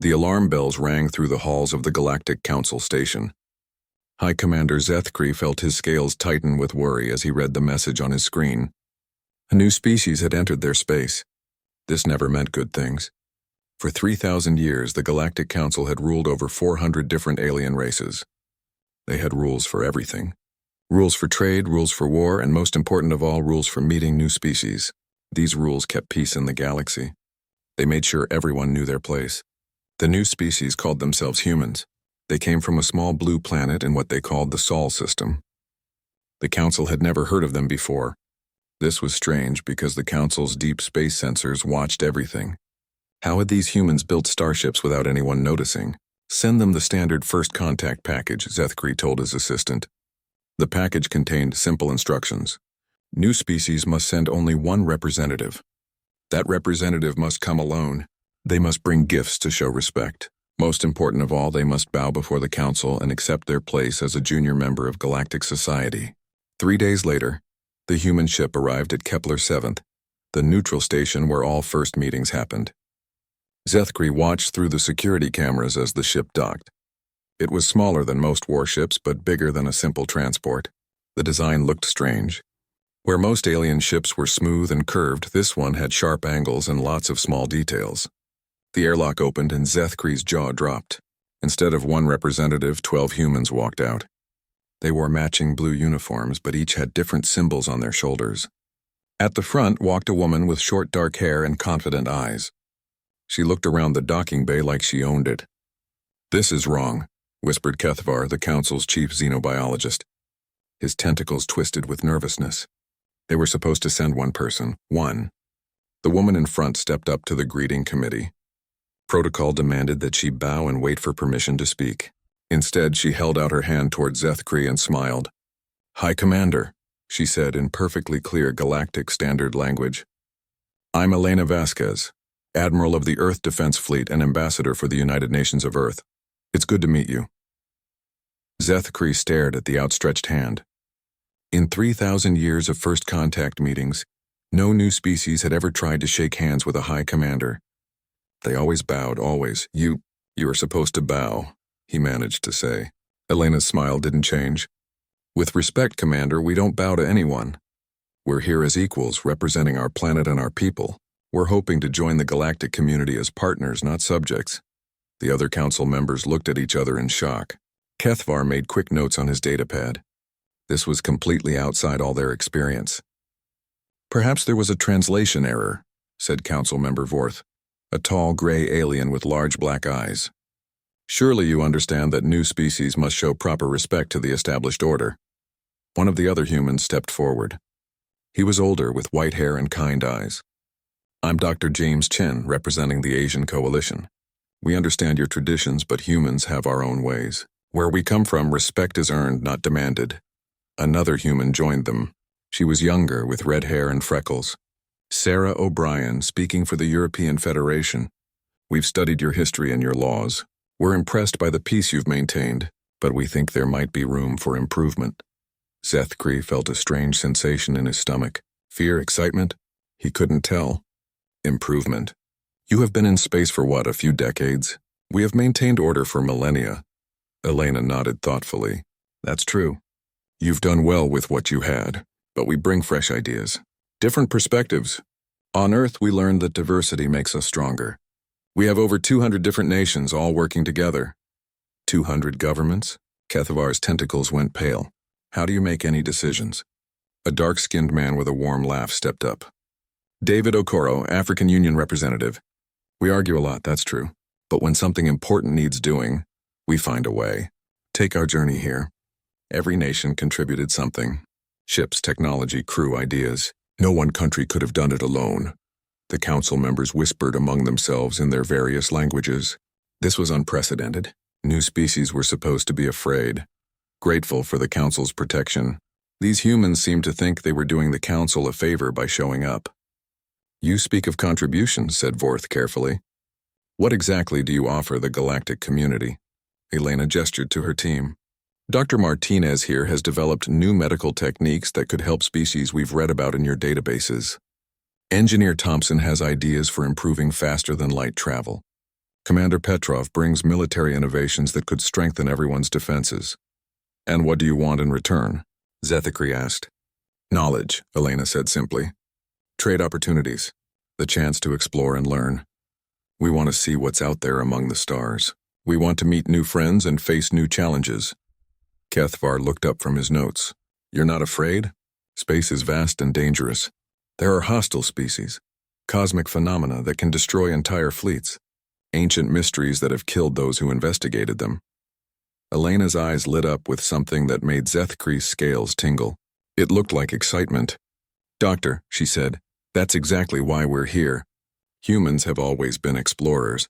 The alarm bells rang through the halls of the Galactic Council station. High Commander Zethkri felt his scales tighten with worry as he read the message on his screen. A new species had entered their space. This never meant good things. For 3,000 years, the Galactic Council had ruled over 400 different alien races. They had rules for everything. Rules for trade, rules for war, and most important of all, rules for meeting new species. These rules kept peace in the galaxy. They made sure everyone knew their place. The new species called themselves humans. They came from a small blue planet in what they called the Sol system. The Council had never heard of them before. This was strange because the Council's deep space sensors watched everything. How had these humans built starships without anyone noticing? Send them the standard first contact package, Zethkri told his assistant. The package contained simple instructions. New species must send only one representative. That representative must come alone. They must bring gifts to show respect. Most important of all, they must bow before the Council and accept their place as a junior member of galactic society. 3 days later, the human ship arrived at Kepler 7th, the neutral station where all first meetings happened. Zethkri watched through the security cameras as the ship docked. It was smaller than most warships, but bigger than a simple transport. The design looked strange. Where most alien ships were smooth and curved, this one had sharp angles and lots of small details. The airlock opened and Zethkri's jaw dropped. Instead of one representative, 12 humans walked out. They wore matching blue uniforms, but each had different symbols on their shoulders. At the front walked a woman with short dark hair and confident eyes. She looked around the docking bay like she owned it. "This is wrong," whispered Kethvar, the Council's chief xenobiologist. His tentacles twisted with nervousness. They were supposed to send one person, one. The woman in front stepped up to the greeting committee. Protocol demanded that she bow and wait for permission to speak. Instead, she held out her hand toward Zethkri and smiled. "High Commander," she said in perfectly clear galactic standard language. "I'm Elena Vasquez, Admiral of the Earth Defense Fleet and Ambassador for the United Nations of Earth. It's good to meet you." Zethkri stared at the outstretched hand. In 3,000 years of first contact meetings, no new species had ever tried to shake hands with a High Commander. They always bowed, always. You are supposed to bow," he managed to say. Elena's smile didn't change. "With respect, Commander, we don't bow to anyone. We're here as equals, representing our planet and our people. We're hoping to join the galactic community as partners, not subjects." The other council members looked at each other in shock. Kethvar made quick notes on his datapad. This was completely outside all their experience. "Perhaps there was a translation error," said Council Member Vorth, a tall gray alien with large black eyes. "Surely you understand that new species must show proper respect to the established order." One of the other humans stepped forward. He was older, with white hair and kind eyes. "I'm Dr. James Chen, representing the Asian Coalition. We understand your traditions, but humans have our own ways. Where we come from, respect is earned, not demanded." Another human joined them. She was younger, with red hair and freckles. "Sarah O'Brien, speaking for the European Federation. We've studied your history and your laws. We're impressed by the peace you've maintained, but we think there might be room for improvement." Zethkri felt a strange sensation in his stomach. Fear, excitement? He couldn't tell. Improvement. "You have been in space for what, a few decades? We have maintained order for millennia." Elena nodded thoughtfully. "That's true. You've done well with what you had, but we bring fresh ideas. Different perspectives. On Earth, we learned that diversity makes us stronger. We have over 200 different nations all working together." 200 governments? Kethvar's tentacles went pale. "How do you make any decisions?" A dark-skinned man with a warm laugh stepped up. "David Okoro, African Union representative. We argue a lot, that's true. But when something important needs doing, we find a way. Take our journey here. Every nation contributed something. Ships, technology, crew, ideas. No one country could have done it alone." The council members whispered among themselves in their various languages. This was unprecedented. New species were supposed to be afraid. Grateful for the council's protection, these humans seemed to think they were doing the council a favor by showing up. "You speak of contributions," said Vorth carefully. "What exactly do you offer the galactic community?" Elena gestured to her team. "Dr. Martinez here has developed new medical techniques that could help species we've read about in your databases. Engineer Thompson has ideas for improving faster-than-light travel. Commander Petrov brings military innovations that could strengthen everyone's defenses. And what do you want in return? Zethikri asked. Knowledge, Elena said simply. Trade opportunities. The chance to explore and learn. We want to see what's out there among the stars. We want to meet new friends and face new challenges. Kethvar looked up from his notes. You're not afraid? Space is vast and dangerous. There are hostile species, cosmic phenomena that can destroy entire fleets, ancient mysteries that have killed those who investigated them. Elena's eyes lit up with something that made Zethkri's scales tingle. It looked like excitement. Doctor, she said, that's exactly why we're here. Humans have always been explorers.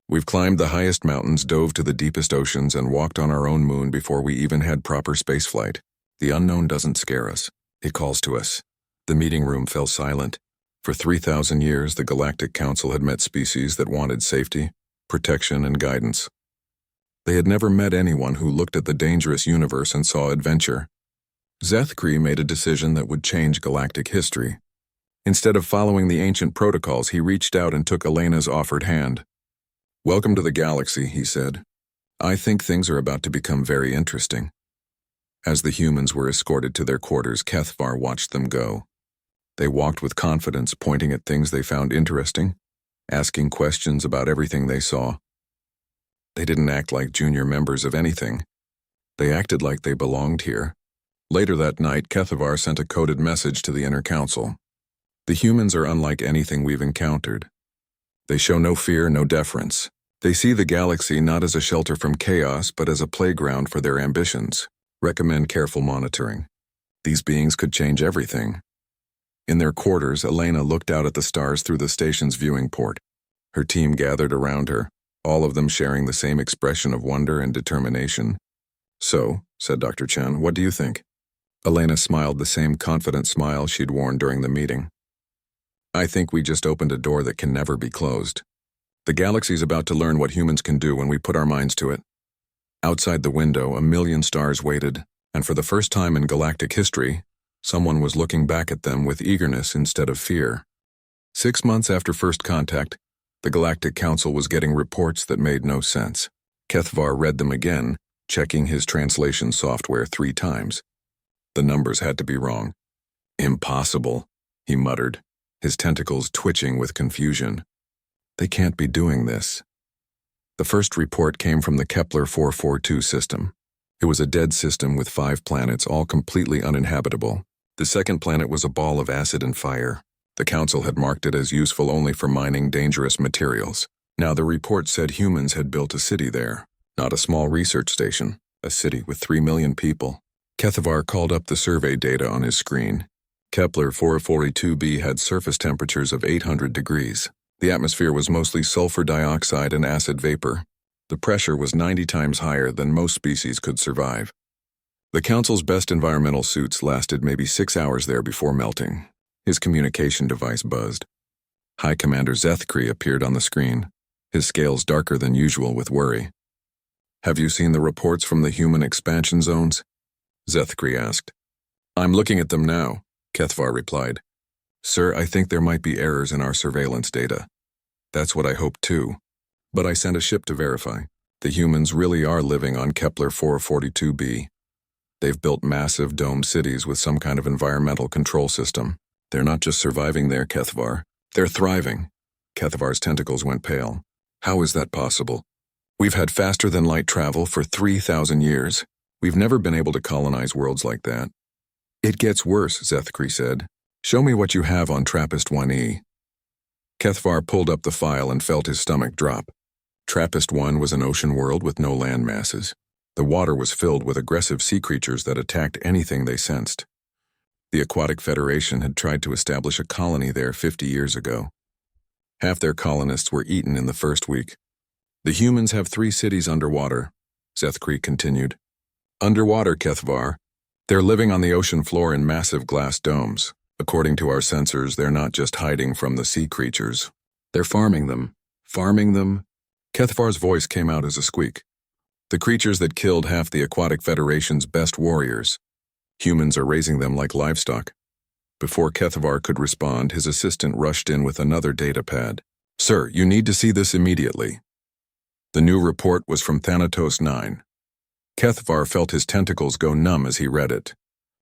We've climbed the highest mountains, dove to the deepest oceans, and walked on our own moon before we even had proper spaceflight. The unknown doesn't scare us. It calls to us. The meeting room fell silent. For 3,000 years, the Galactic Council had met species that wanted safety, protection, and guidance. They had never met anyone who looked at the dangerous universe and saw adventure. Zethkri made a decision that would change galactic history. Instead of following the ancient protocols, he reached out and took Elena's offered hand. Welcome to the galaxy, he said. I think things are about to become very interesting. As the humans were escorted to their quarters, Kethvar watched them go. They walked with confidence, pointing at things they found interesting, asking questions about everything they saw. They didn't act like junior members of anything. They acted like they belonged here. Later that night, Kethvar sent a coded message to the Inner Council. The humans are unlike anything we've encountered. They show no fear, no deference. They see the galaxy not as a shelter from chaos, but as a playground for their ambitions. Recommend careful monitoring. These beings could change everything. In their quarters, Elena looked out at the stars through the station's viewing port. Her team gathered around her, all of them sharing the same expression of wonder and determination. So, said Dr. Chen, what do you think? Elena smiled the same confident smile she'd worn during the meeting. I think we just opened a door that can never be closed. The galaxy's about to learn what humans can do when we put our minds to it. Outside the window, 1,000,000 stars waited, and for the first time in galactic history, someone was looking back at them with eagerness instead of fear. 6 months after first contact, the Galactic Council was getting reports that made no sense. Kethvar read them again, checking his translation software 3 times. The numbers had to be wrong. Impossible, he muttered, his tentacles twitching with confusion. They can't be doing this. The first report came from the Kepler 442 system. It was a dead system with 5 planets, all completely uninhabitable. The second planet was a ball of acid and fire. The Council had marked it as useful only for mining dangerous materials. Now the report said humans had built a city there. Not a small research station, a city with 3 million people. Kethvar called up the survey data on his screen. Kepler 442b had surface temperatures of 800 degrees. The atmosphere was mostly sulfur dioxide and acid vapor. The pressure was 90 times higher than most species could survive. The Council's best environmental suits lasted maybe 6 hours there before melting. His communication device buzzed. High Commander Zethkri appeared on the screen, his scales darker than usual with worry. Have you seen the reports from the human expansion zones? Zethkri asked. I'm looking at them now, Kethvar replied. Sir, I think there might be errors in our surveillance data. That's what I hoped too. But I sent a ship to verify. The humans really are living on Kepler 442b. They've built massive domed cities with some kind of environmental control system. They're not just surviving there, Kethvar. They're thriving. Kethvar's tentacles went pale. How is that possible? We've had faster-than-light travel for 3,000 years. We've never been able to colonize worlds like that. It gets worse, Zethkri said. Show me what you have on TRAPPIST-1E. Kethvar pulled up the file and felt his stomach drop. TRAPPIST-1 was an ocean world with no land masses. The water was filled with aggressive sea creatures that attacked anything they sensed. The Aquatic Federation had tried to establish a colony there 50 years ago. Half their colonists were eaten in the first week. The humans have 3 cities underwater, Zethkri continued. Underwater, Kethvar. They're living on the ocean floor in massive glass domes. According to our sensors, they're not just hiding from the sea creatures. They're farming them. Farming them? Kethvar's voice came out as a squeak. The creatures that killed half the Aquatic Federation's best warriors. Humans are raising them like livestock. Before Kethvar could respond, his assistant rushed in with another data pad. Sir, you need to see this immediately. The new report was from Thanatos 9. Kethvar felt his tentacles go numb as he read it.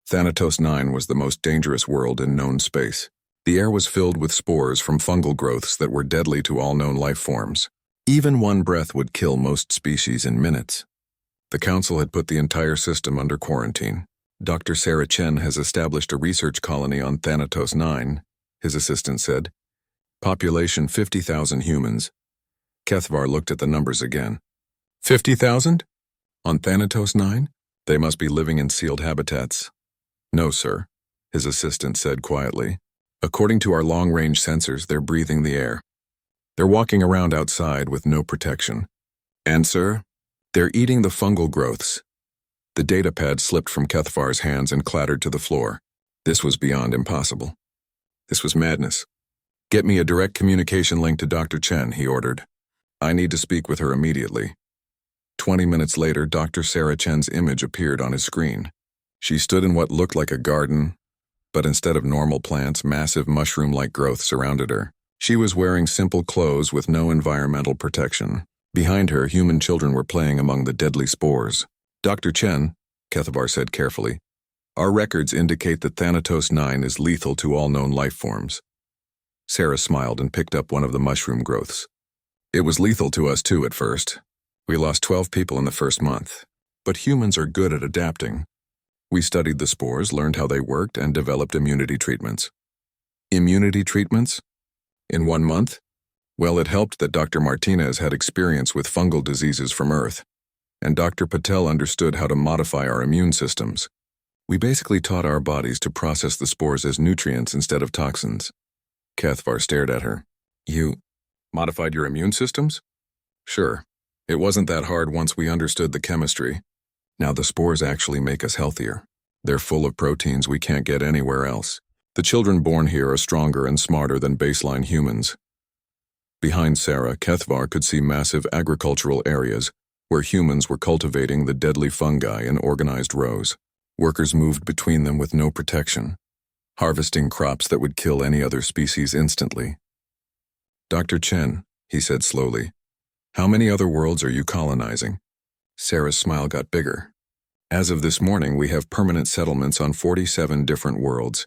Thanatos 9 was the most dangerous world in known space. The air was filled with spores from fungal growths that were deadly to all known life forms. Even one breath would kill most species in minutes. The Council had put the entire system under quarantine. Dr. Sarah Chen has established a research colony on Thanatos 9, his assistant said. Population 50,000 humans. Kethvar looked at the numbers again. 50,000? On Thanatos 9? They must be living in sealed habitats. No, sir, his assistant said quietly. According to our long-range sensors, they're breathing the air. They're walking around outside with no protection. And, sir, they're eating the fungal growths. The datapad slipped from Kethvar's hands and clattered to the floor. This was beyond impossible. This was madness. Get me a direct communication link to Dr. Chen, he ordered. I need to speak with her immediately. 20 minutes later, Dr. Sarah Chen's image appeared on his screen. She stood in what looked like a garden, but instead of normal plants, massive mushroom-like growth surrounded her. She was wearing simple clothes with no environmental protection. Behind her, human children were playing among the deadly spores. Dr. Chen, Kethvar said carefully, our records indicate that Thanatos 9 is lethal to all known life forms. Sarah smiled and picked up one of the mushroom growths. It was lethal to us too at first. We lost 12 people in the first month. But humans are good at adapting. We studied the spores, learned how they worked, and developed immunity treatments. Immunity treatments? In 1 month? Well, it helped that Dr. Martinez had experience with fungal diseases from Earth, and Dr. Patel understood how to modify our immune systems. We basically taught our bodies to process the spores as nutrients instead of toxins. Kethvar stared at her. You modified your immune systems? Sure. It wasn't that hard once we understood the chemistry. Now the spores actually make us healthier. They're full of proteins we can't get anywhere else. The children born here are stronger and smarter than baseline humans. Behind Sarah, Kethvar could see massive agricultural areas where humans were cultivating the deadly fungi in organized rows. Workers moved between them with no protection, harvesting crops that would kill any other species instantly. Dr. Chen, he said slowly, how many other worlds are you colonizing? Sarah's smile got bigger. As of this morning, we have permanent settlements on 47 different worlds.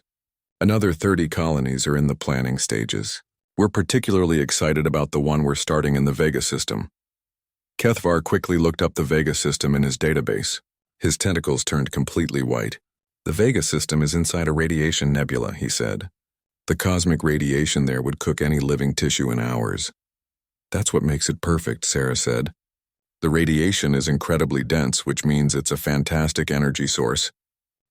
Another 30 colonies are in the planning stages. We're particularly excited about the one we're starting in the Vega system. Kethvar quickly looked up the Vega system in his database. His tentacles turned completely white. The Vega system is inside a radiation nebula, he said. The cosmic radiation there would cook any living tissue in hours. That's what makes it perfect, Sarah said. The radiation is incredibly dense, which means it's a fantastic energy source.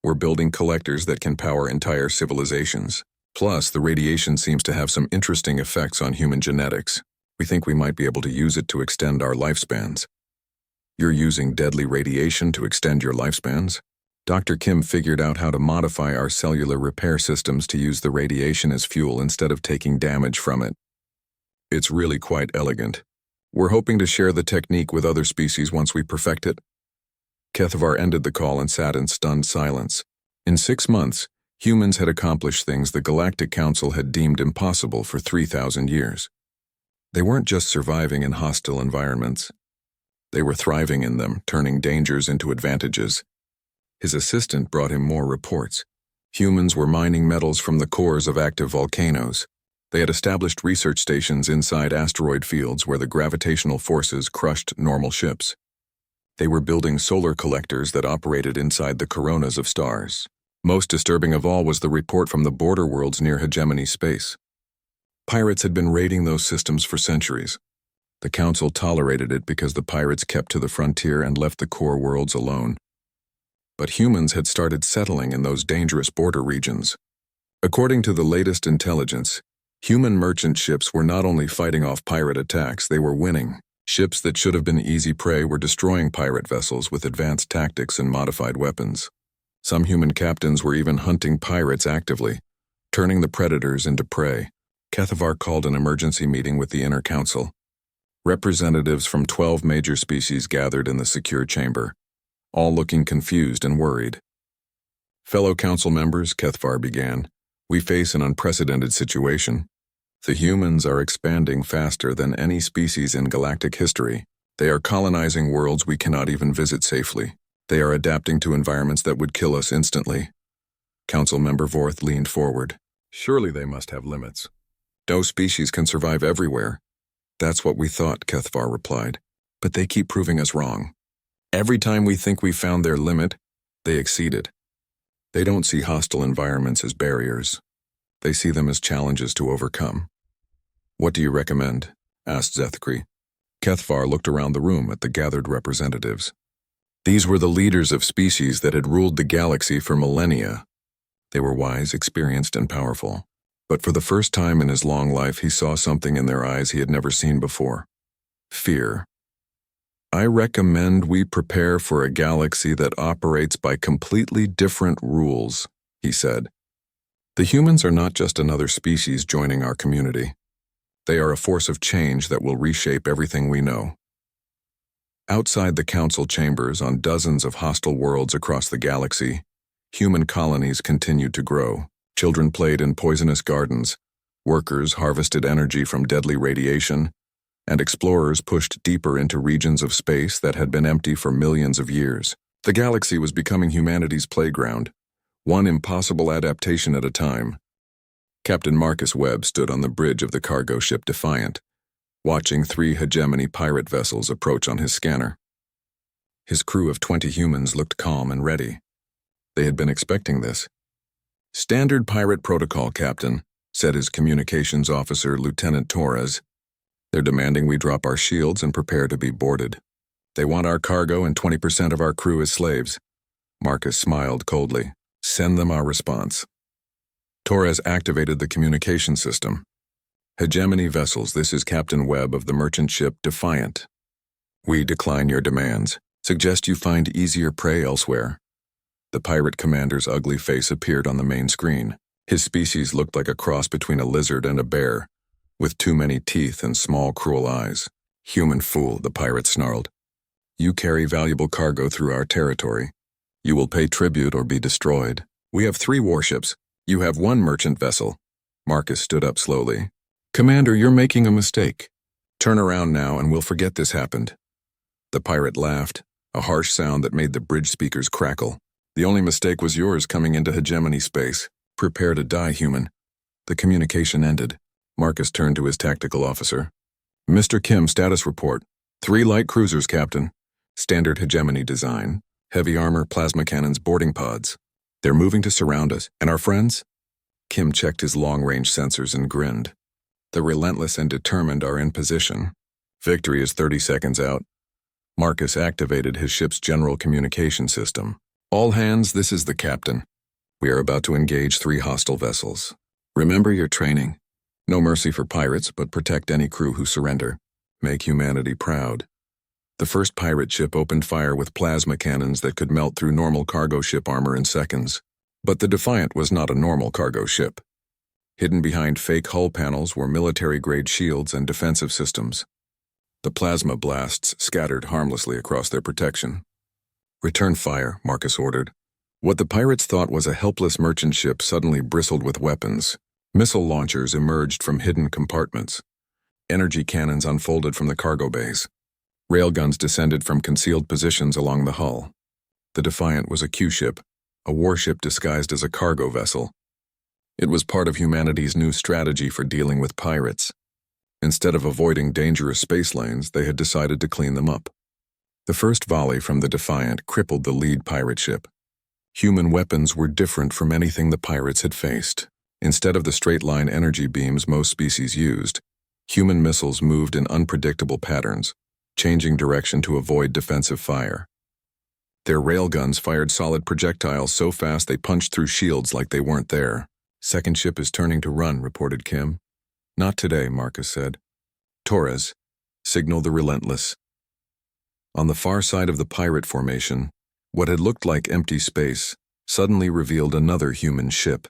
We're building collectors that can power entire civilizations. Plus, the radiation seems to have some interesting effects on human genetics. We think we might be able to use it to extend our lifespans. You're using deadly radiation to extend your lifespans? Dr. Kim figured out how to modify our cellular repair systems to use the radiation as fuel instead of taking damage from it. It's really quite elegant. We're hoping to share the technique with other species once we perfect it. Kethvar ended the call and sat in stunned silence. In 6 months, humans had accomplished things the Galactic Council had deemed impossible for 3,000 years. They weren't just surviving in hostile environments. They were thriving in them, turning dangers into advantages. His assistant brought him more reports. Humans were mining metals from the cores of active volcanoes. They had established research stations inside asteroid fields where the gravitational forces crushed normal ships. They were building solar collectors that operated inside the coronas of stars. Most disturbing of all was the report from the border worlds near hegemony space. Pirates had been raiding those systems for centuries. The Council tolerated it because the pirates kept to the frontier and left the core worlds alone. But humans had started settling in those dangerous border regions. According to the latest intelligence, human merchant ships were not only fighting off pirate attacks, they were winning. Ships that should have been easy prey were destroying pirate vessels with advanced tactics and modified weapons. Some human captains were even hunting pirates actively, turning the predators into prey. Kethvar called an emergency meeting with the Inner Council. Representatives from 12 major species gathered in the secure chamber, all looking confused and worried. Fellow council members, Kethvar began, we face an unprecedented situation. The humans are expanding faster than any species in galactic history. They are colonizing worlds we cannot even visit safely. They are adapting to environments that would kill us instantly. Council Member Vorth leaned forward. Surely they must have limits. No species can survive everywhere. That's what we thought, Kethvar replied. But they keep proving us wrong. Every time we think we've found their limit, they exceed it. They don't see hostile environments as barriers. They see them as challenges to overcome. What do you recommend? Asked Zethkri. Kethvar looked around the room at the gathered representatives. These were the leaders of species that had ruled the galaxy for millennia. They were wise, experienced, and powerful. But for the first time in his long life, he saw something in their eyes he had never seen before. Fear. I recommend we prepare for a galaxy that operates by completely different rules, he said. The humans are not just another species joining our community. They are a force of change that will reshape everything we know. Outside the council chambers on dozens of hostile worlds across the galaxy, human colonies continued to grow. Children played in poisonous gardens, workers harvested energy from deadly radiation, and explorers pushed deeper into regions of space that had been empty for millions of years. The galaxy was becoming humanity's playground, one impossible adaptation at a time. Captain Marcus Webb stood on the bridge of the cargo ship Defiant, watching 3 hegemony pirate vessels approach on his scanner. His crew of 20 humans looked calm and ready. They had been expecting this. Standard pirate protocol, Captain, said his communications officer, Lieutenant Torres. They're demanding we drop our shields and prepare to be boarded. They want our cargo and 20% of our crew as slaves. Marcus smiled coldly. Send them our response. Torres activated the communication system. Hegemony vessels, this is Captain Webb of the merchant ship Defiant. We decline your demands. Suggest you find easier prey elsewhere. The pirate commander's ugly face appeared on the main screen. His species looked like a cross between a lizard and a bear, with too many teeth and small, cruel eyes. Human fool, the pirate snarled. You carry valuable cargo through our territory. You will pay tribute or be destroyed. We have 3 warships. You have 1 merchant vessel. Marcus stood up slowly. Commander, you're making a mistake. Turn around now and we'll forget this happened. The pirate laughed, a harsh sound that made the bridge speakers crackle. The only mistake was yours coming into hegemony space. Prepare to die, human. The communication ended. Marcus turned to his tactical officer. Mr. Kim, status report. 3 light cruisers, Captain. Standard hegemony design. Heavy armor, plasma cannons, boarding pods. They're moving to surround us. And our friends? Kim checked his long-range sensors and grinned. The relentless and determined are in position. Victory is 30 seconds out. Marcus activated his ship's general communication system. All hands, this is the captain. We are about to engage 3 hostile vessels. Remember your training. No mercy for pirates, but protect any crew who surrender. Make humanity proud. The first pirate ship opened fire with plasma cannons that could melt through normal cargo ship armor in seconds. But the Defiant was not a normal cargo ship. Hidden behind fake hull panels were military-grade shields and defensive systems. The plasma blasts scattered harmlessly across their protection. Return fire, Marcus ordered. What the pirates thought was a helpless merchant ship suddenly bristled with weapons. Missile launchers emerged from hidden compartments. Energy cannons unfolded from the cargo bays. Railguns descended from concealed positions along the hull. The Defiant was a Q-ship, a warship disguised as a cargo vessel. It was part of humanity's new strategy for dealing with pirates. Instead of avoiding dangerous space lanes, they had decided to clean them up. The first volley from the Defiant crippled the lead pirate ship. Human weapons were different from anything the pirates had faced. Instead of the straight-line energy beams most species used, human missiles moved in unpredictable patterns, changing direction to avoid defensive fire. Their railguns fired solid projectiles so fast they punched through shields like they weren't there. Second ship is turning to run, reported Kim. Not today, Marcus said. Torres, signal the Relentless. On the far side of the pirate formation, what had looked like empty space suddenly revealed another human ship.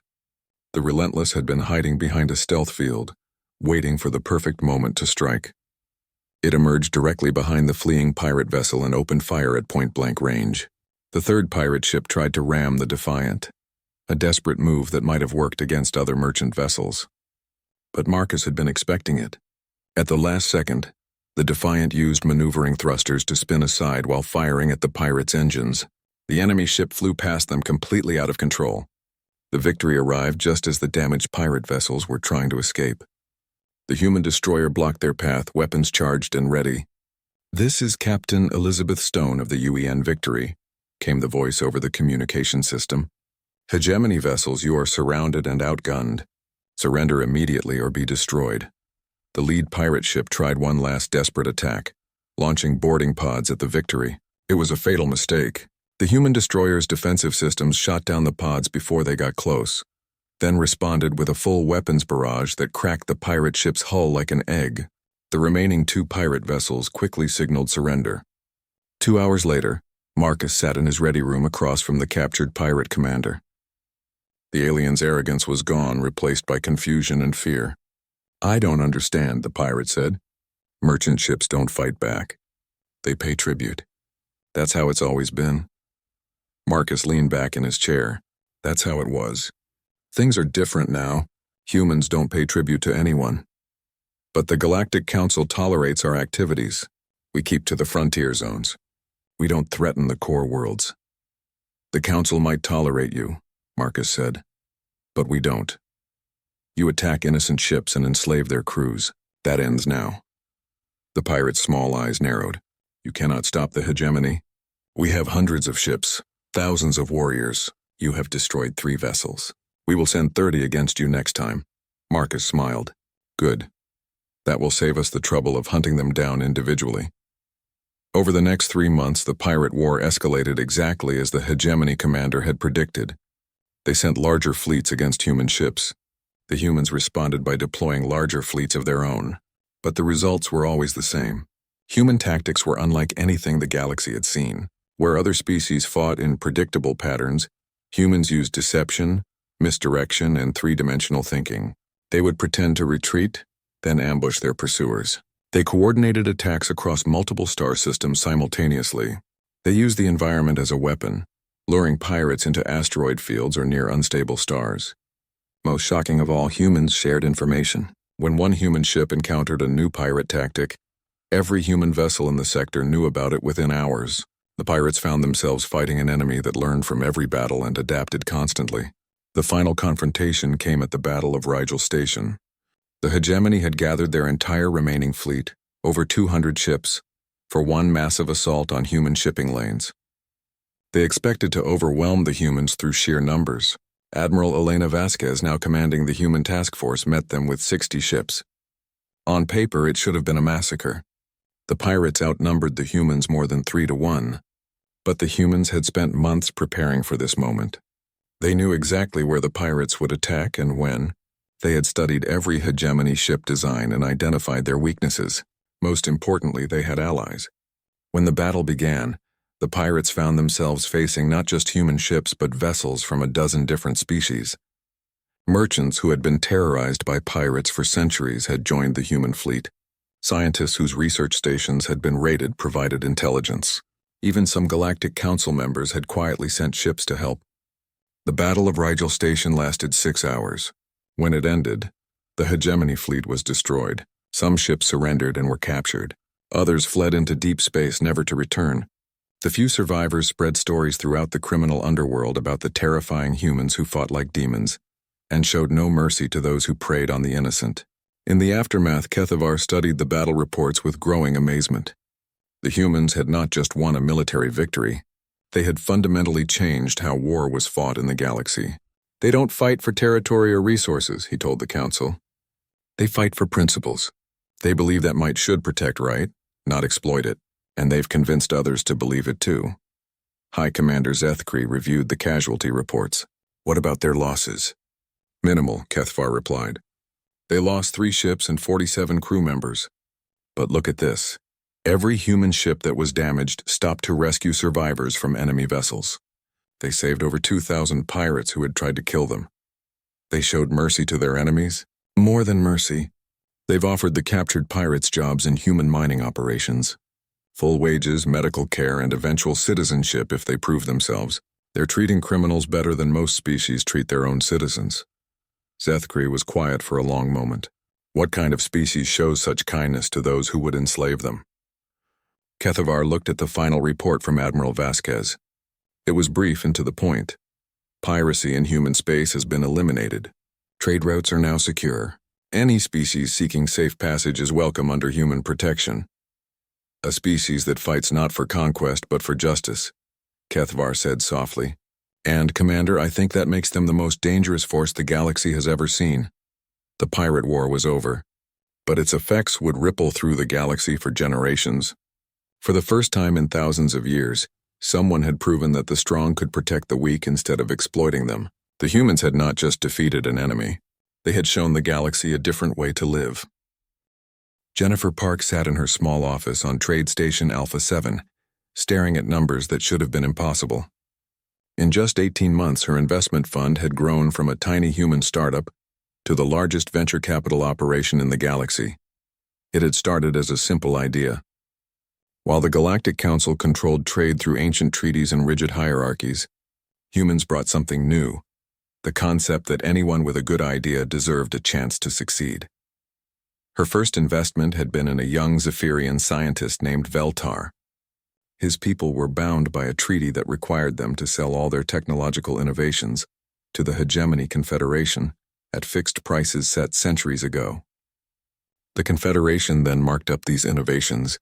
The Relentless had been hiding behind a stealth field, waiting for the perfect moment to strike. It emerged directly behind the fleeing pirate vessel and opened fire at point-blank range. The third pirate ship tried to ram the Defiant, a desperate move that might have worked against other merchant vessels. But Marcus had been expecting it. At the last second, The Defiant used maneuvering thrusters to spin aside while firing at the pirates' engines. The enemy ship flew past them completely out of control. The Victory arrived just as the damaged pirate vessels were trying to escape. The human destroyer blocked their path, weapons charged and ready. "This is Captain Elizabeth Stone of the UEN Victory," came the voice over the communication system. "Hegemony vessels, you are surrounded and outgunned. Surrender immediately or be destroyed." The lead pirate ship tried one last desperate attack, launching boarding pods at the Victory. It was a fatal mistake. The human destroyer's defensive systems shot down the pods before they got close, then responded with a full weapons barrage that cracked the pirate ship's hull like an egg. The remaining 2 pirate vessels quickly signaled surrender. 2 hours later, Marcus sat in his ready room across from the captured pirate commander. The alien's arrogance was gone, replaced by confusion and fear. "I don't understand," the pirate said. "Merchant ships don't fight back. They pay tribute. That's how it's always been." Marcus leaned back in his chair. "That's how it was. Things are different now. Humans don't pay tribute to anyone. But the Galactic Council tolerates our activities. We keep to the frontier zones. We don't threaten the core worlds." "The Council might tolerate you," Marcus said, "but we don't. You attack innocent ships and enslave their crews. That ends now." The pirate's small eyes narrowed. "You cannot stop the hegemony. We have hundreds of ships, thousands of warriors. You have destroyed 3 vessels. We will send 30 against you next time." Marcus smiled. "Good. That will save us the trouble of hunting them down individually." Over the next 3 months, the pirate war escalated exactly as the hegemony commander had predicted. They sent larger fleets against human ships. The humans responded by deploying larger fleets of their own. But the results were always the same. Human tactics were unlike anything the galaxy had seen. Where other species fought in predictable patterns, humans used deception, misdirection, and 3-dimensional thinking. They would pretend to retreat, then ambush their pursuers. They coordinated attacks across multiple star systems simultaneously. They used the environment as a weapon, luring pirates into asteroid fields or near unstable stars. Most shocking of all, humans shared information. When one human ship encountered a new pirate tactic, every human vessel in the sector knew about it within hours. The pirates found themselves fighting an enemy that learned from every battle and adapted constantly. The final confrontation came at the Battle of Rigel Station. The hegemony had gathered their entire remaining fleet, over 200 ships, for one massive assault on human shipping lanes. They expected to overwhelm the humans through sheer numbers. Admiral Elena Vasquez, now commanding the human task force, met them with 60 ships. On paper, it should have been a massacre. The pirates outnumbered the humans more than 3 to 1. But the humans had spent months preparing for this moment. They knew exactly where the pirates would attack and when. They had studied every hegemony ship design and identified their weaknesses. Most importantly, they had allies. When the battle began, the pirates found themselves facing not just human ships but vessels from a dozen different species. Merchants who had been terrorized by pirates for centuries had joined the human fleet. Scientists whose research stations had been raided provided intelligence. Even some Galactic Council members had quietly sent ships to help. The Battle of Rigel Station lasted 6 hours. When it ended, the hegemony fleet was destroyed. Some ships surrendered and were captured. Others fled into deep space, never to return. The few survivors spread stories throughout the criminal underworld about the terrifying humans who fought like demons, and showed no mercy to those who preyed on the innocent. In the aftermath, Kethavar studied the battle reports with growing amazement. The humans had not just won a military victory, they had fundamentally changed how war was fought in the galaxy. "They don't fight for territory or resources," he told the Council. "They fight for principles. They believe that might should protect right, not exploit it, and they've convinced others to believe it too." High Commander Zethkri reviewed the casualty reports. "What about their losses?" "Minimal," Kethvar replied. "They lost 3 ships and 47 crew members. But look at this. Every human ship that was damaged stopped to rescue survivors from enemy vessels. They saved over 2,000 pirates who had tried to kill them. They showed mercy to their enemies. More than mercy. They've offered the captured pirates jobs in human mining operations. Full wages, medical care, and eventual citizenship if they prove themselves. They're treating criminals better than most species treat their own citizens." Zethkri was quiet for a long moment. What kind of species shows such kindness to those who would enslave them? Kethavar looked at the final report from Admiral Vasquez. It was brief and to the point. Piracy in human space has been eliminated. Trade routes are now secure. Any species seeking safe passage is welcome under human protection. A species that fights not for conquest but for justice, Kethavar said softly. And, Commander, I think that makes them the most dangerous force the galaxy has ever seen. The pirate war was over, but its effects would ripple through the galaxy for generations. For the first time in thousands of years, someone had proven that the strong could protect the weak instead of exploiting them. The humans had not just defeated an enemy, they had shown the galaxy a different way to live. Jennifer Park sat in her small office on Trade Station Alpha 7, staring at numbers that should have been impossible. In just 18 months, her investment fund had grown from a tiny human startup to the largest venture capital operation in the galaxy. It had started as a simple idea. While the Galactic Council controlled trade through ancient treaties and rigid hierarchies, humans brought something new, the concept that anyone with a good idea deserved a chance to succeed. Her first investment had been in a young Zephyrian scientist named Veltar. His people were bound by a treaty that required them to sell all their technological innovations to the Hegemony Confederation at fixed prices set centuries ago. The Confederation then marked up these innovations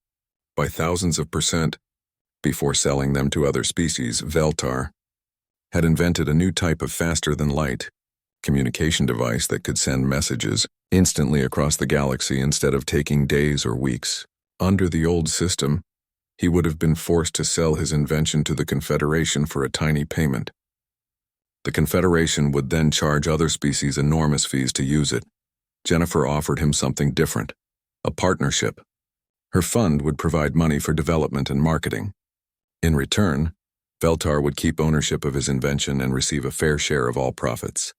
by thousands of % before selling them to other species. Veltar had invented a new type of faster-than-light communication device that could send messages instantly across the galaxy instead of taking days or weeks. Under the old system, he would have been forced to sell his invention to the Confederation for a tiny payment. The Confederation would then charge other species enormous fees to use it. Jennifer offered him something different, a partnership. Her fund would provide money for development and marketing. In return, Veltar would keep ownership of his invention and receive a fair share of all profits.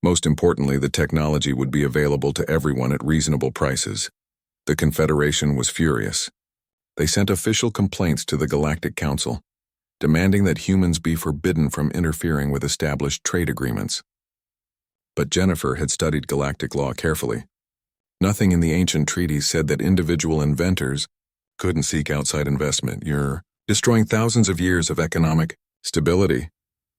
Most importantly, the technology would be available to everyone at reasonable prices. The Confederation was furious. They sent official complaints to the Galactic Council, demanding that humans be forbidden from interfering with established trade agreements. But Jennifer had studied galactic law carefully. Nothing in the ancient treaties said that individual inventors couldn't seek outside investment. You're destroying thousands of years of economic stability,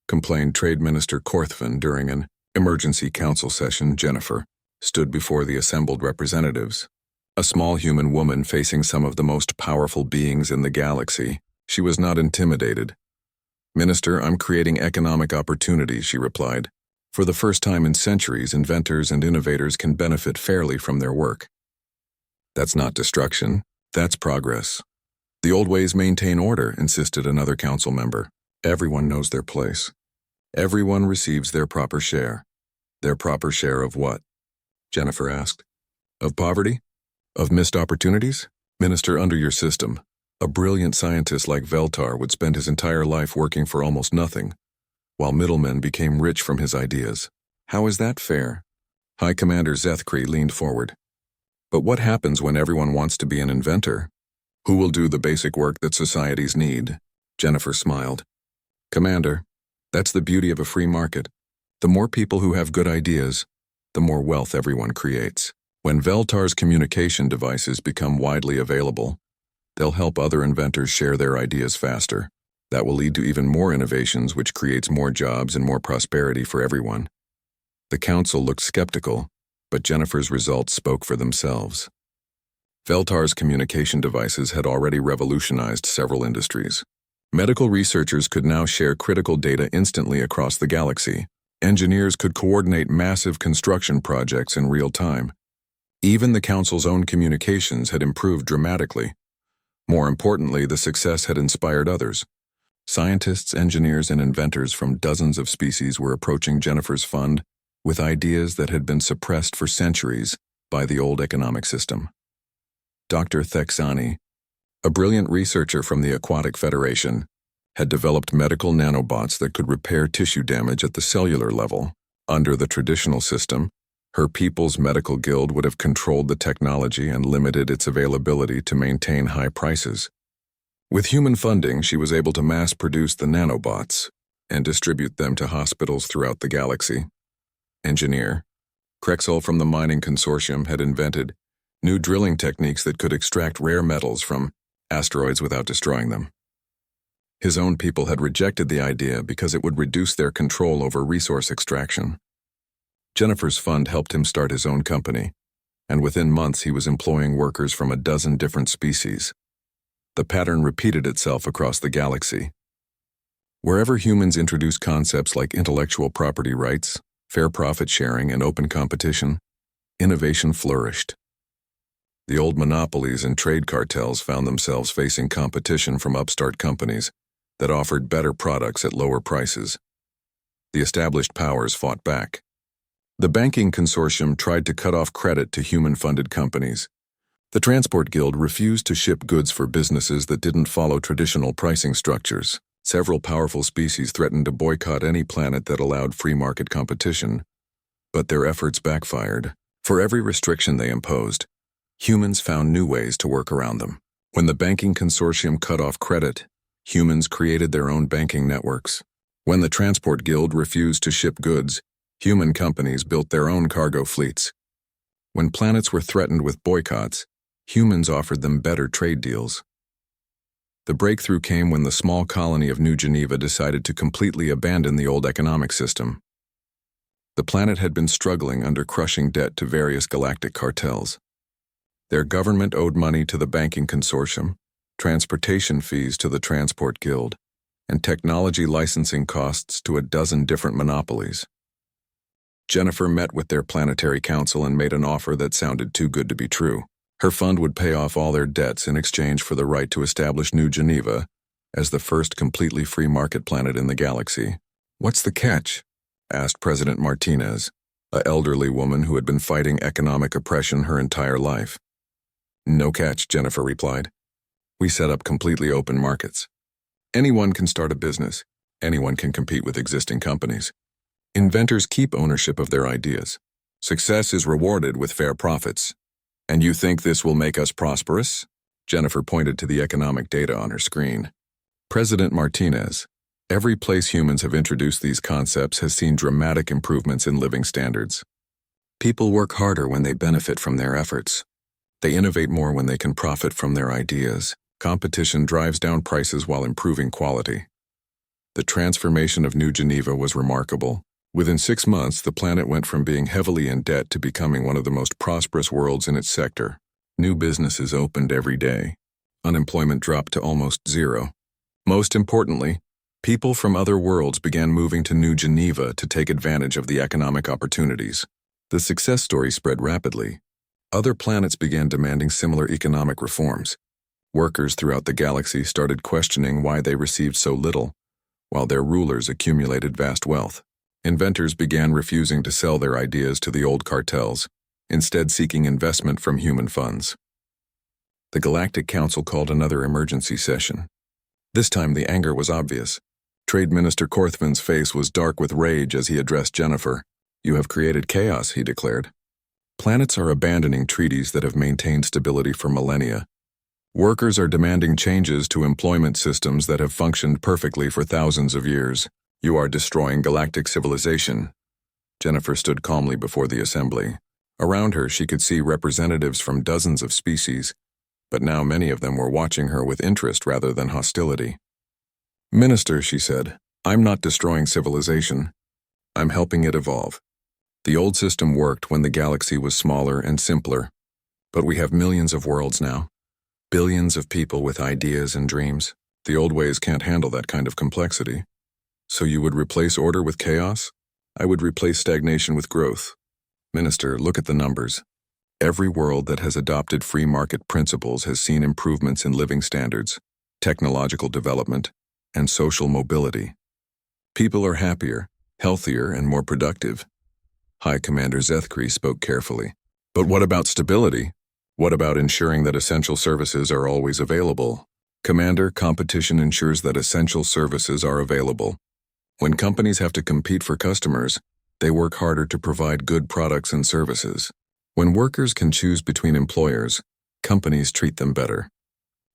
complained Trade Minister Korthvan during an emergency council session. Jennifer stood before the assembled representatives. A small human woman facing some of the most powerful beings in the galaxy. She was not intimidated. "Minister, I'm creating economic opportunities," she replied. "For the first time in centuries, inventors and innovators can benefit fairly from their work." "That's not destruction, that's progress." "The old ways maintain order," insisted another council member. "Everyone knows their place. Everyone receives their proper share." "Their proper share of what?" Jennifer asked. "Of poverty? Of missed opportunities? Minister, under your system, a brilliant scientist like Veltar would spend his entire life working for almost nothing, while middlemen became rich from his ideas. How is that fair?" High Commander Zethkri leaned forward. "But what happens when everyone wants to be an inventor? Who will do the basic work that societies need?" Jennifer smiled. "Commander, that's the beauty of a free market. The more people who have good ideas, the more wealth everyone creates. When Veltar's communication devices become widely available, they'll help other inventors share their ideas faster. That will lead to even more innovations, which creates more jobs and more prosperity for everyone." The council looked skeptical, but Jennifer's results spoke for themselves. Veltar's communication devices had already revolutionized several industries. Medical researchers could now share critical data instantly across the galaxy. Engineers could coordinate massive construction projects in real time. Even the Council's own communications had improved dramatically. More importantly, the success had inspired others. Scientists, engineers, and inventors from dozens of species were approaching Jennifer's fund with ideas that had been suppressed for centuries by the old economic system. Dr. Thexani, a brilliant researcher from the Aquatic Federation, had developed medical nanobots that could repair tissue damage at the cellular level. Under the traditional system, her people's medical guild would have controlled the technology and limited its availability to maintain high prices. With human funding, she was able to mass-produce the nanobots and distribute them to hospitals throughout the galaxy. Engineer, Krexel from the mining consortium had invented new drilling techniques that could extract rare metals from asteroids without destroying them. His own people had rejected the idea because it would reduce their control over resource extraction. Jennifer's fund helped him start his own company, and within months he was employing workers from a dozen different species. The pattern repeated itself across the galaxy. Wherever humans introduced concepts like intellectual property rights, fair profit sharing, and open competition, innovation flourished. The old monopolies and trade cartels found themselves facing competition from upstart companies that offered better products at lower prices. The established powers fought back. The banking consortium tried to cut off credit to human-funded companies. The Transport Guild refused to ship goods for businesses that didn't follow traditional pricing structures. Several powerful species threatened to boycott any planet that allowed free market competition, but their efforts backfired. For every restriction they imposed, humans found new ways to work around them. When the banking consortium cut off credit, humans created their own banking networks. When the Transport Guild refused to ship goods, human companies built their own cargo fleets. When planets were threatened with boycotts, humans offered them better trade deals. The breakthrough came when the small colony of New Geneva decided to completely abandon the old economic system. The planet had been struggling under crushing debt to various galactic cartels. Their government owed money to the banking consortium, transportation fees to the Transport Guild, and technology licensing costs to a dozen different monopolies. Jennifer met with their planetary council and made an offer that sounded too good to be true. Her fund would pay off all their debts in exchange for the right to establish New Geneva as the first completely free market planet in the galaxy. "What's the catch?" asked President Martinez, an elderly woman who had been fighting economic oppression her entire life. "No catch," Jennifer replied. "We set up completely open markets. Anyone can start a business. Anyone can compete with existing companies. Inventors keep ownership of their ideas. Success is rewarded with fair profits. And you think this will make us prosperous?" Jennifer pointed to the economic data on her screen. "President Martinez, every place humans have introduced these concepts has seen dramatic improvements in living standards. People work harder when they benefit from their efforts. They innovate more when they can profit from their ideas. Competition drives down prices while improving quality. The transformation of New Geneva was remarkable. Within 6 months, the planet went from being heavily in debt to becoming one of the most prosperous worlds in its sector. New businesses opened every day. Unemployment dropped to almost zero. Most importantly, people from other worlds began moving to New Geneva to take advantage of the economic opportunities. The success story spread rapidly. Other planets began demanding similar economic reforms. Workers throughout the galaxy started questioning why they received so little, while their rulers accumulated vast wealth. Inventors began refusing to sell their ideas to the old cartels, instead seeking investment from human funds. The Galactic Council called another emergency session. This time the anger was obvious. Trade Minister Korthvin's face was dark with rage as he addressed Jennifer. "You have created chaos," he declared. "Planets are abandoning treaties that have maintained stability for millennia. Workers are demanding changes to employment systems that have functioned perfectly for thousands of years. You are destroying galactic civilization." Jennifer stood calmly before the assembly. Around her, she could see representatives from dozens of species, but now many of them were watching her with interest rather than hostility. "Minister," she said, "I'm not destroying civilization. I'm helping it evolve. The old system worked when the galaxy was smaller and simpler, but we have millions of worlds now. Billions of people with ideas and dreams. The old ways can't handle that kind of complexity. So you would replace order with chaos? I would replace stagnation with growth. Minister, look at the numbers. Every world that has adopted free market principles has seen improvements in living standards, technological development, and social mobility. People are happier, healthier, and more productive." High Commander Zethkri spoke carefully. "But what about stability? What about ensuring that essential services are always available?" "Commander, competition ensures that essential services are available. When companies have to compete for customers, they work harder to provide good products and services. When workers can choose between employers, companies treat them better.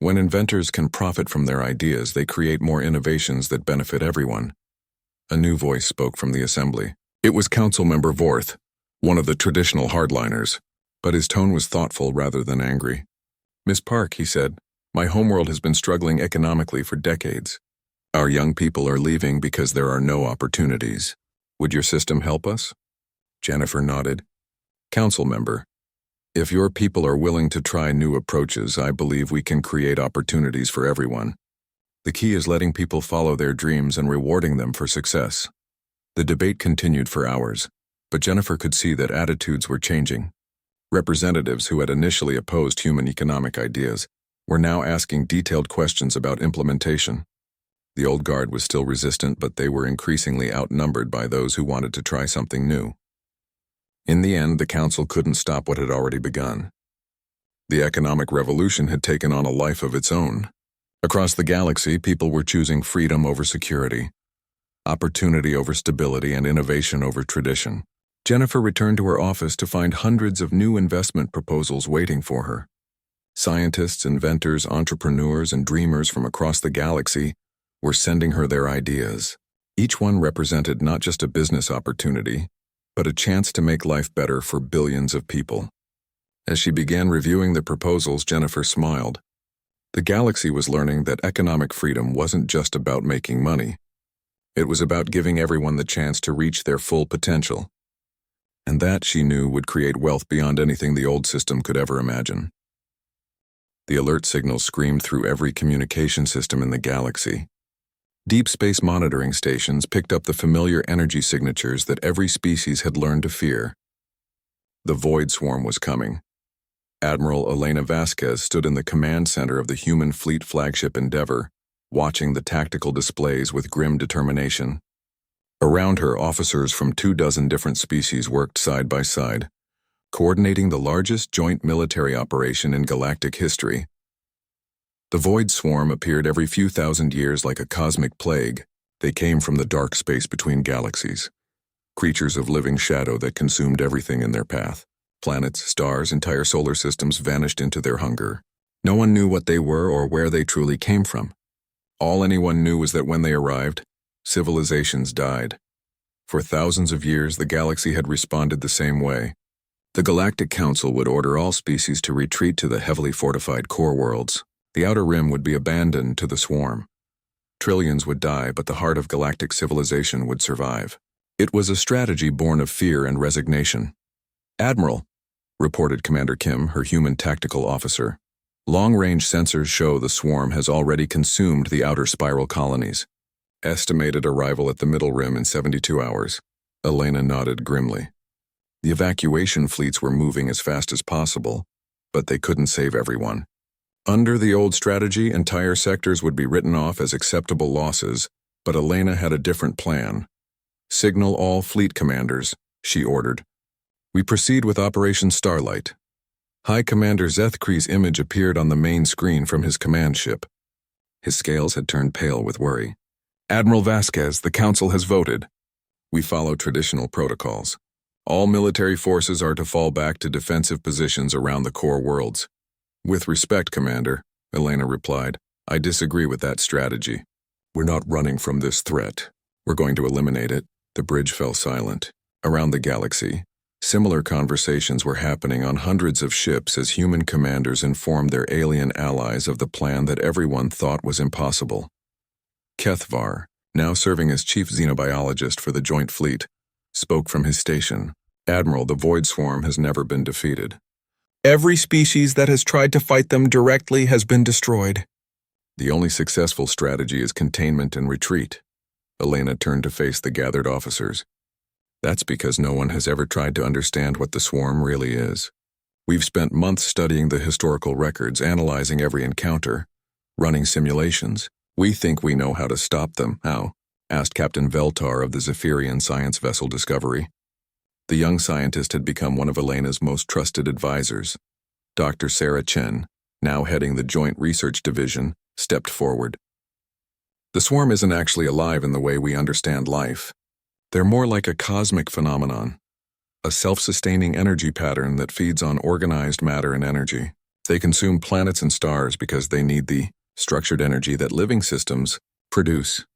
When inventors can profit from their ideas, they create more innovations that benefit everyone." A new voice spoke from the assembly. It was Councilmember Vorth. one of the traditional hardliners, but his tone was thoughtful rather than angry. "Miss Park," he said, "my homeworld has been struggling economically for decades. Our young people are leaving because there are no opportunities. Would your system help us?" Jennifer nodded. "Council member, if your people are willing to try new approaches, I believe we can create opportunities for everyone. The key is letting people follow their dreams and rewarding them for success." The debate continued for hours, but Jennifer could see that attitudes were changing. Representatives who had initially opposed human economic ideas were now asking detailed questions about implementation. The old guard was still resistant, but they were increasingly outnumbered by those who wanted to try something new. In the end, the council couldn't stop what had already begun. The economic revolution had taken on a life of its own. Across the galaxy, people were choosing freedom over security, opportunity over stability, and innovation over tradition. Jennifer returned to her office to find hundreds of new investment proposals waiting for her. Scientists, inventors, entrepreneurs, and dreamers from across the galaxy were sending her their ideas. Each one represented not just a business opportunity, but a chance to make life better for billions of people. As she began reviewing the proposals, Jennifer smiled. The galaxy was learning that economic freedom wasn't just about making money. It was about giving everyone the chance to reach their full potential. And that, she knew, would create wealth beyond anything the old system could ever imagine. The alert signal screamed through every communication system in the galaxy. Deep space monitoring stations picked up the familiar energy signatures that every species had learned to fear. The Void Swarm was coming. Admiral Elena Vasquez stood in the command center of the human fleet flagship Endeavor, watching the tactical displays with grim determination. Around her, officers from 24 different species worked side by side, coordinating the largest joint military operation in galactic history. The Void Swarm appeared every few thousand years like a cosmic plague. They came from the dark space between galaxies, creatures of living shadow that consumed everything in their path. Planets, stars, entire solar systems vanished into their hunger. No one knew what they were or where they truly came from. All anyone knew was that when they arrived, civilizations died. For thousands of years, the galaxy had responded the same way. The Galactic Council would order all species to retreat to the heavily fortified core worlds. The outer rim would be abandoned to the swarm. Trillions would die, but the heart of galactic civilization would survive. It was a strategy born of fear and resignation. "Admiral," reported Commander Kim, her human tactical officer, "long-range sensors show the swarm has already consumed the outer spiral colonies. Estimated arrival at the middle rim in 72 hours. Elena nodded grimly. The evacuation fleets were moving as fast as possible, but they couldn't save everyone. Under the old strategy, entire sectors would be written off as acceptable losses, but Elena had a different plan. "Signal all fleet commanders," she ordered. "We proceed with Operation Starlight." High Commander Zethkree's image appeared on the main screen from his command ship. His scales had turned pale with worry. "Admiral Vasquez, the Council has voted. We follow traditional protocols. All military forces are to fall back to defensive positions around the core worlds." "With respect, Commander," Elena replied, "I disagree with that strategy. We're not running from this threat. We're going to eliminate it." The bridge fell silent. Around the galaxy, similar conversations were happening on hundreds of ships as human commanders informed their alien allies of the plan that everyone thought was impossible. Kethvar, now serving as chief xenobiologist for the Joint Fleet, spoke from his station. "Admiral, the Void Swarm has never been defeated. Every species that has tried to fight them directly has been destroyed. The only successful strategy is containment and retreat." Elena turned to face the gathered officers. "That's because no one has ever tried to understand what the swarm really is. We've spent months studying the historical records, analyzing every encounter, running simulations. We think we know how to stop them." "How?" asked Captain Veltar of the Zephyrian science vessel Discovery. The young scientist had become one of Elena's most trusted advisors. Dr. Sarah Chen, now heading the Joint Research Division, stepped forward. "The swarm isn't actually alive in the way we understand life. They're more like a cosmic phenomenon, a self-sustaining energy pattern that feeds on organized matter and energy. They consume planets and stars because they need the structured energy that living systems produce.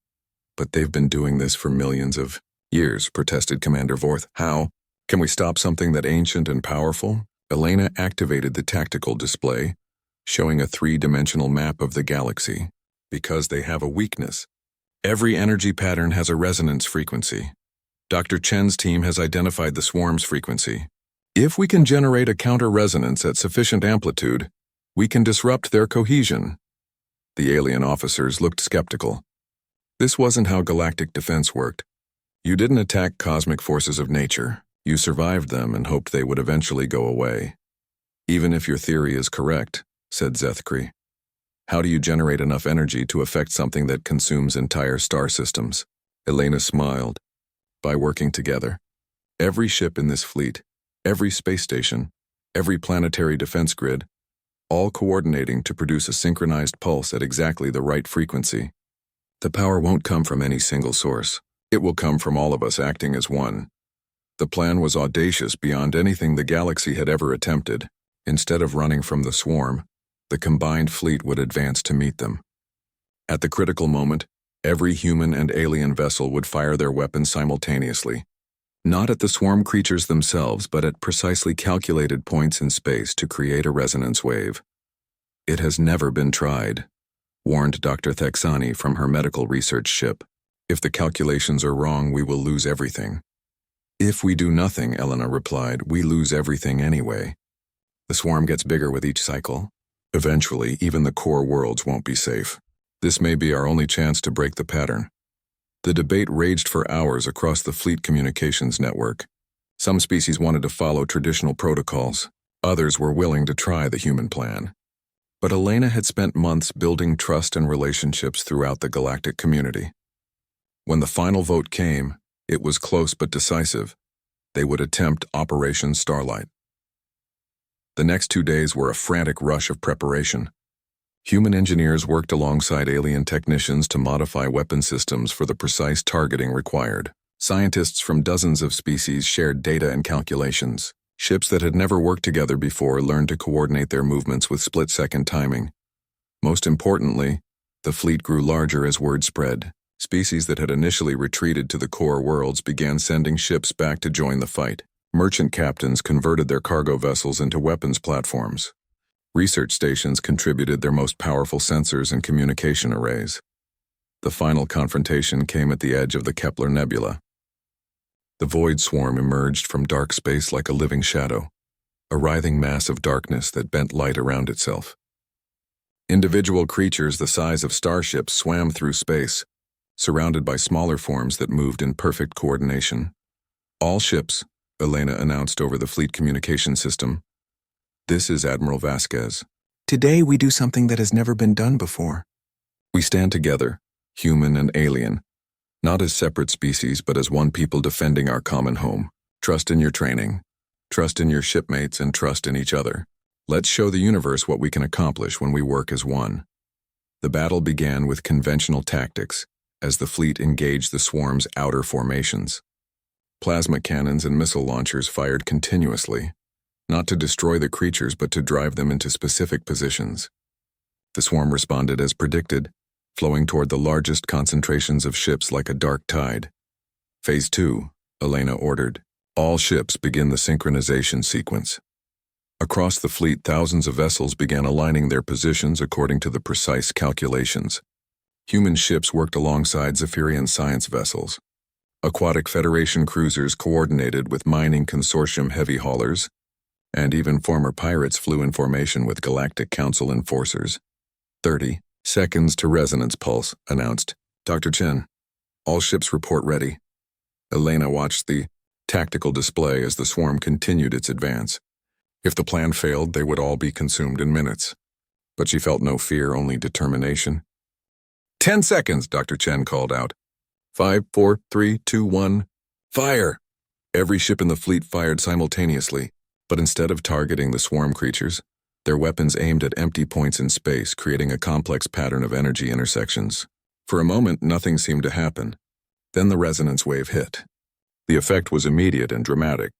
But they've been doing this for millions of years," protested Commander Vorth. "How?" Can we stop something that ancient and powerful? Elena activated the tactical display, showing a three-dimensional map of the galaxy. Because they have a weakness. Every energy pattern has a resonance frequency. Dr. Chen's team has identified the swarm's frequency. If we can generate a counter-resonance at sufficient amplitude, we can disrupt their cohesion. The alien officers looked skeptical. This wasn't how galactic defense worked. You didn't attack cosmic forces of nature. You survived them and hoped they would eventually go away. Even if your theory is correct, said Zethkri. How do you generate enough energy to affect something that consumes entire star systems? Elena smiled. By working together. Every ship in this fleet, every space station, every planetary defense grid, all coordinating to produce a synchronized pulse at exactly the right frequency. The power won't come from any single source. It will come from all of us acting as one. The plan was audacious beyond anything the galaxy had ever attempted. Instead of running from the swarm, the combined fleet would advance to meet them. At the critical moment, every human and alien vessel would fire their weapons simultaneously. Not at the swarm creatures themselves, but at precisely calculated points in space to create a resonance wave. It has never been tried, warned Dr. Thexani from her medical research ship. If the calculations are wrong, we will lose everything. If we do nothing, Elena replied, we lose everything anyway. The swarm gets bigger with each cycle. Eventually, even the core worlds won't be safe. This may be our only chance to break the pattern. The debate raged for hours across the fleet communications network. Some species wanted to follow traditional protocols. Others were willing to try the human plan. But Elena had spent months building trust and relationships throughout the galactic community. When the final vote came, it was close but decisive. They would attempt Operation Starlight. The next 2 days were a frantic rush of preparation. Human engineers worked alongside alien technicians to modify weapon systems for the precise targeting required. Scientists from dozens of species shared data and calculations. Ships that had never worked together before learned to coordinate their movements with split-second timing. Most importantly, the fleet grew larger as word spread. Species that had initially retreated to the core worlds began sending ships back to join the fight. Merchant captains converted their cargo vessels into weapons platforms. Research stations contributed their most powerful sensors and communication arrays. The final confrontation came at the edge of the Kepler Nebula. The void swarm emerged from dark space like a living shadow, a writhing mass of darkness that bent light around itself. Individual creatures the size of starships swam through space, surrounded by smaller forms that moved in perfect coordination. All ships, Elena announced over the fleet communication system. This is Admiral Vasquez. Today we do something that has never been done before. We stand together, human and alien, not as separate species but as one people defending our common home. Trust in your training, trust in your shipmates, and trust in each other. Let's show the universe what we can accomplish when we work as one. The battle began with conventional tactics, as the fleet engaged the swarm's outer formations. Plasma cannons and missile launchers fired continuously, not to destroy the creatures but to drive them into specific positions. The swarm responded as predicted, flowing toward the largest concentrations of ships like a dark tide. Phase 2, Elena ordered. All ships begin the synchronization sequence. Across the fleet, thousands of vessels began aligning their positions according to the precise calculations. Human ships worked alongside Zephyrian science vessels. Aquatic Federation cruisers coordinated with mining consortium heavy haulers, and even former pirates flew in formation with Galactic Council enforcers. 30 seconds to resonance pulse, announced Dr. Chen. All ships report ready. Elena watched the tactical display as the swarm continued its advance. If the plan failed, they would all be consumed in minutes. But she felt no fear, only determination. 10 seconds, Dr. Chen called out. 5, 4, 3, 2, 1, fire! Every ship in the fleet fired simultaneously, but instead of targeting the swarm creatures, their weapons aimed at empty points in space, creating a complex pattern of energy intersections. For a moment, nothing seemed to happen. Then the resonance wave hit. The effect was immediate and dramatic.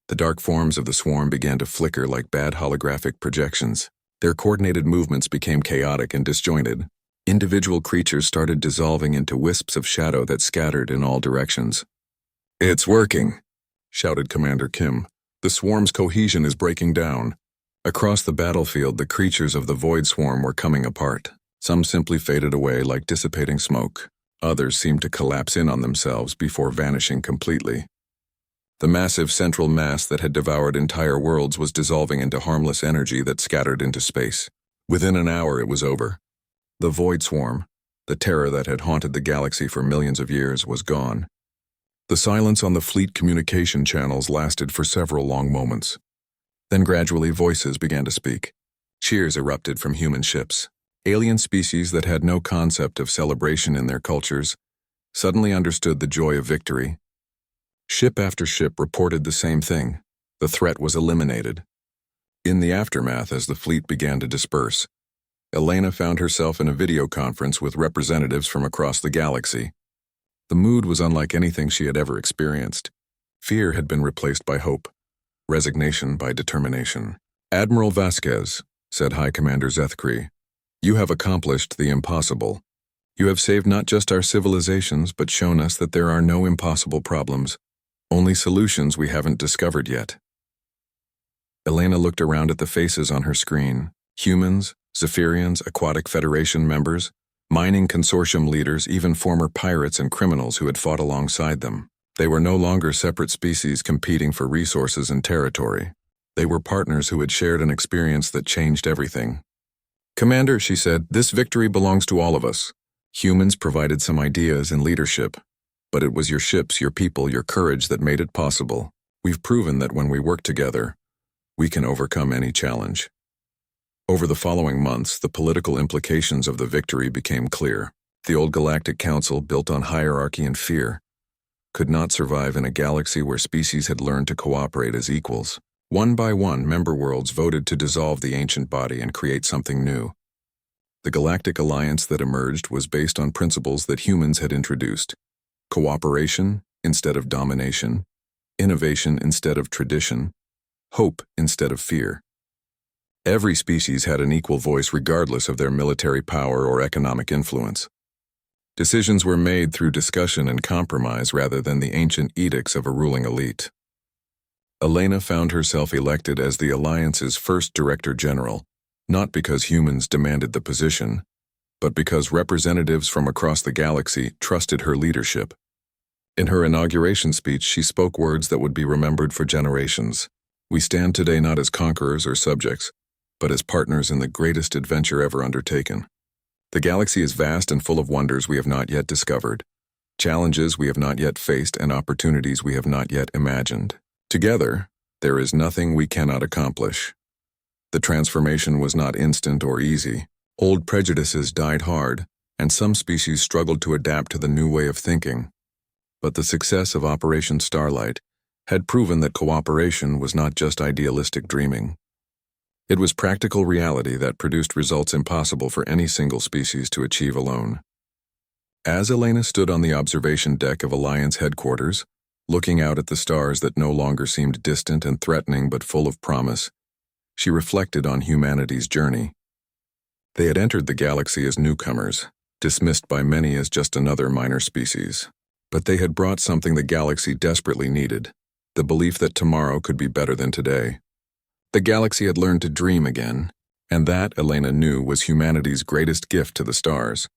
The dark forms of the swarm began to flicker like bad holographic projections. Their coordinated movements became chaotic and disjointed. Individual creatures started dissolving into wisps of shadow that scattered in all directions. It's working, shouted Commander Kim. "The swarm's cohesion is breaking down." Across the battlefield, the creatures of the Void Swarm were coming apart. Some simply faded away like dissipating smoke. Others seemed to collapse in on themselves before vanishing completely. The massive central mass that had devoured entire worlds was dissolving into harmless energy that scattered into space. Within an hour, it was over. The Void Swarm, the terror that had haunted the galaxy for millions of years, was gone. The silence on the fleet communication channels lasted for several long moments. Then gradually voices began to speak. Cheers erupted from human ships. Alien species that had no concept of celebration in their cultures suddenly understood the joy of victory. Ship after ship reported the same thing. The threat was eliminated. In the aftermath, as the fleet began to disperse, Elena found herself in a video conference with representatives from across the galaxy. The mood was unlike anything she had ever experienced. Fear had been replaced by hope, resignation by determination. "Admiral Vasquez," said High Commander Zethkri, "you have accomplished the impossible. You have saved not just our civilizations, but shown us that there are no impossible problems, only solutions we haven't discovered yet." Elena looked around at the faces on her screen. Humans, Zephyrians, Aquatic Federation members, mining consortium leaders, even former pirates and criminals who had fought alongside them. They were no longer separate species competing for resources and territory. They were partners who had shared an experience that changed everything. "Commander," she said, "this victory belongs to all of us. Humans provided some ideas and leadership, but it was your ships, your people, your courage that made it possible. We've proven that when we work together, we can overcome any challenge." Over the following months, the political implications of the victory became clear. The old Galactic Council, built on hierarchy and fear, could not survive in a galaxy where species had learned to cooperate as equals. One by one, member worlds voted to dissolve the ancient body and create something new. The Galactic Alliance that emerged was based on principles that humans had introduced: cooperation instead of domination, innovation instead of tradition, hope instead of fear. Every species had an equal voice regardless of their military power or economic influence. Decisions were made through discussion and compromise rather than the ancient edicts of a ruling elite. Elena found herself elected as the Alliance's first Director General, not because humans demanded the position, but because representatives from across the galaxy trusted her leadership. In her inauguration speech, she spoke words that would be remembered for generations. "We stand today not as conquerors or subjects, but as partners in the greatest adventure ever undertaken. The galaxy is vast and full of wonders we have not yet discovered, challenges we have not yet faced, and opportunities we have not yet imagined. Together, there is nothing we cannot accomplish." The transformation was not instant or easy. Old prejudices died hard, and some species struggled to adapt to the new way of thinking. But the success of Operation Starlight had proven that cooperation was not just idealistic dreaming. It was practical reality that produced results impossible for any single species to achieve alone. As Elena stood on the observation deck of Alliance headquarters, looking out at the stars that no longer seemed distant and threatening but full of promise, she reflected on humanity's journey. They had entered the galaxy as newcomers, dismissed by many as just another minor species. But they had brought something the galaxy desperately needed: the belief that tomorrow could be better than today. The galaxy had learned to dream again, and that, Elena knew, was humanity's greatest gift to the stars.